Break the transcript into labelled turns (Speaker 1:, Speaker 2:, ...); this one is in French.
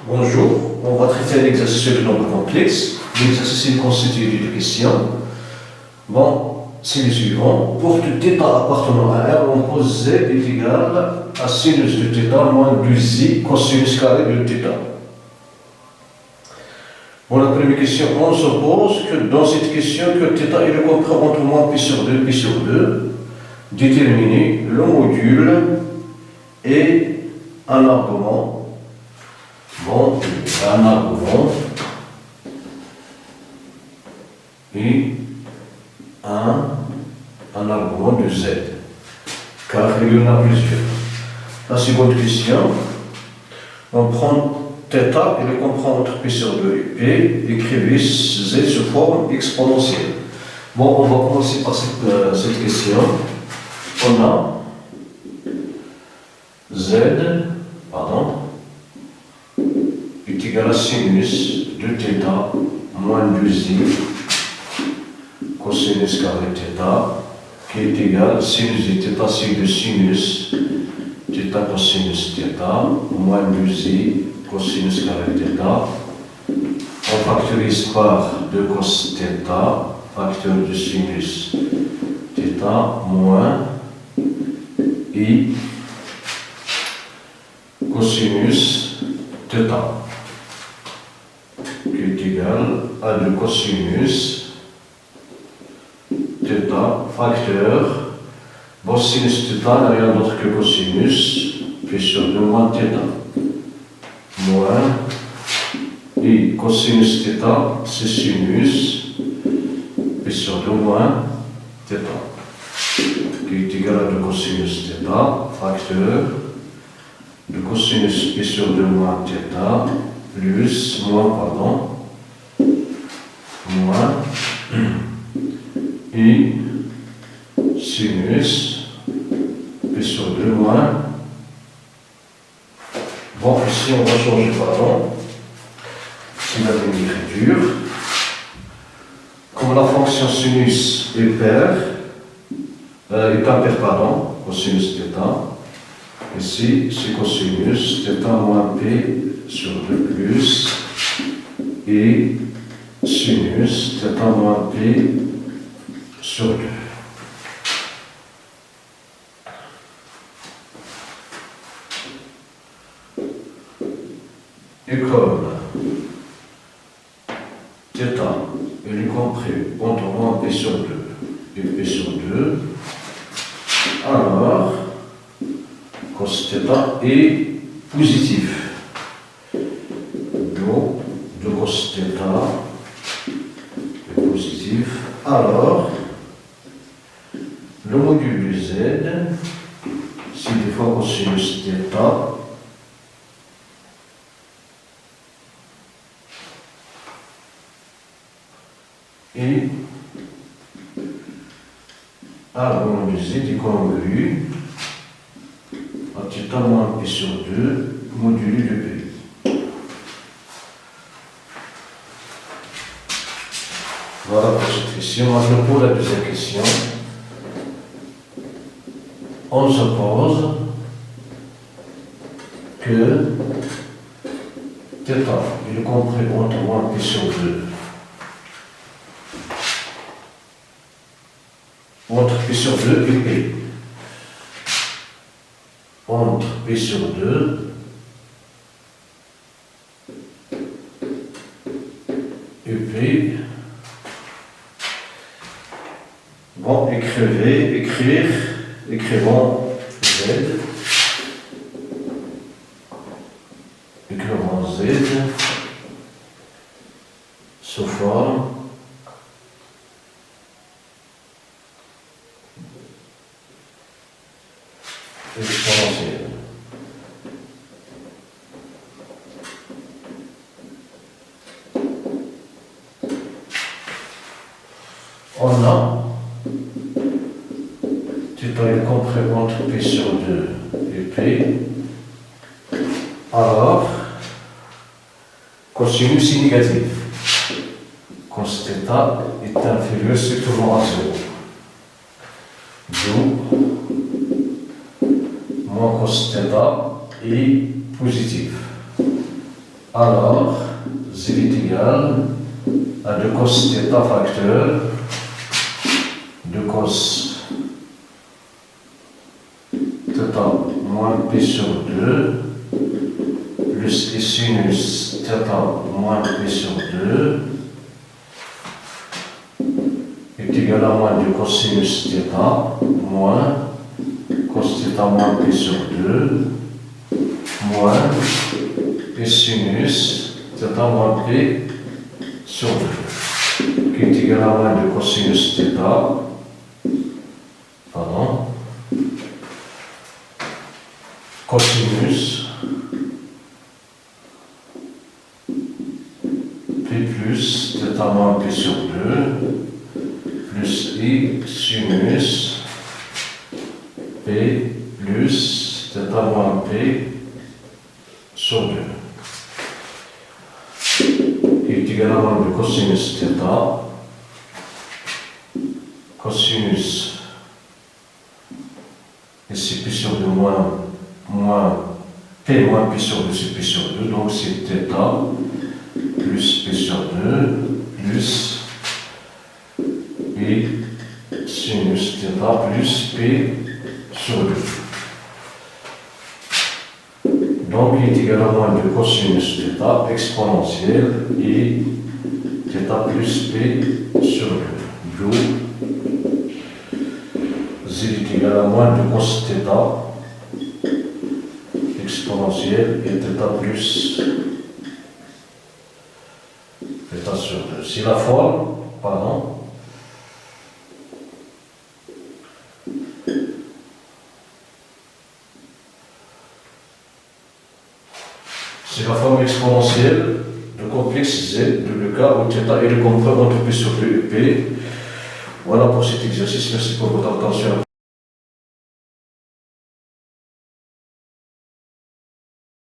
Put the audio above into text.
Speaker 1: Bonjour, on va traiter un exercice de nombre complexe. L'exercice est constitué d'une question. Bon, c'est le suivant. Pour tout θ appartenant à R, on pose Z est égal à sinus de θ moins 2i cosinus carré de θ. Bon, la première question, on suppose que dans cette question, que θ est le compris entre moins pi sur 2, pi sur 2. Déterminer le module et un argument. Bon, un argument et un argument de Z, car il y en a plusieurs. La seconde question, on prend θ et le comprend entre pi sur 2 et P, écrivez Z sous forme exponentielle. Bon, on va commencer par cette question. On a Z, est égal à sinus de θ moins 2i cosinus carré θ, qui est égal à sinus de θ, c'est de sinus θ cosinus θ moins 2i cosinus carré θ. On factorise par 2 cos θ, facteur de sinus θ moins i cosinus θ, qui est égal à 2 cosinus θ, facteur, bon, sinus θ n'a rien d'autre que cosinus, puis sur 2 moins θ, moins i cosinus θ, c'est sinus, puis sur 2 moins θ, qui est égal à 2 cosinus θ, facteur de cosinus pi sur 2 moins θ, plus, moins i sinus pi sur 2 moins. Bon, ici on va changer, c'est la même écriture. Comme la fonction sinus est impair, cosinus θ, ici c'est cosinus θ moins p sur 2 plus et sinus θ moins p sur 2. Et comme θ est compris entre moins p sur 2 et p sur 2, alors cos θ est positif. De cos θ est positif. Alors, le module de Z, c'est des fois cosinus θ et alors le Z est congru à θ moins pi sur 2 modulé de P. Voilà pour cette question. Maintenant pour la deuxième question, on suppose que θ est compris entre moins pi sur 2. Entre pi sur 2 et P. Entre pi sur 2 et P. Bon, écrivons Z. Écrivons Z sous forme exponentielle. On a θ est compris entre P sur 2 et P. Alors, cosinus est négatif. Cos θ est inférieur, c'est toujours à 0. D'où moins cos θ est positif. Alors, z est égal à 2 cos θ facteur 2 cos θ moins p sur 2 plus et sinus θ moins p sur 2 est égal à moins 2 cosinus θ moins cos θ moins p sur 2 moins et sinus θ moins p sur 2 qui est égal à moins 2 cosinus θ cosinus p plus θ moins p sur 2 plus i sinus p plus θ moins p sur 2 qui est égal à moins de cosinus θ cosinus et c'est p sur 2 moins p moins p sur 2 c'est p sur 2 donc c'est θ plus p sur 2 plus et sinus θ plus p sur 2. Donc il est égal à moins de cosinus θ exponentielle et θ plus p sur 2. D'où z est égal à moins de cos θ exponentielle et θ plus θ sur 2. Si la forme, c'est la forme exponentielle de complexe z de le cas où θ est le compris entre p sur 2 et p. Voilà pour cet exercice. Merci pour votre attention.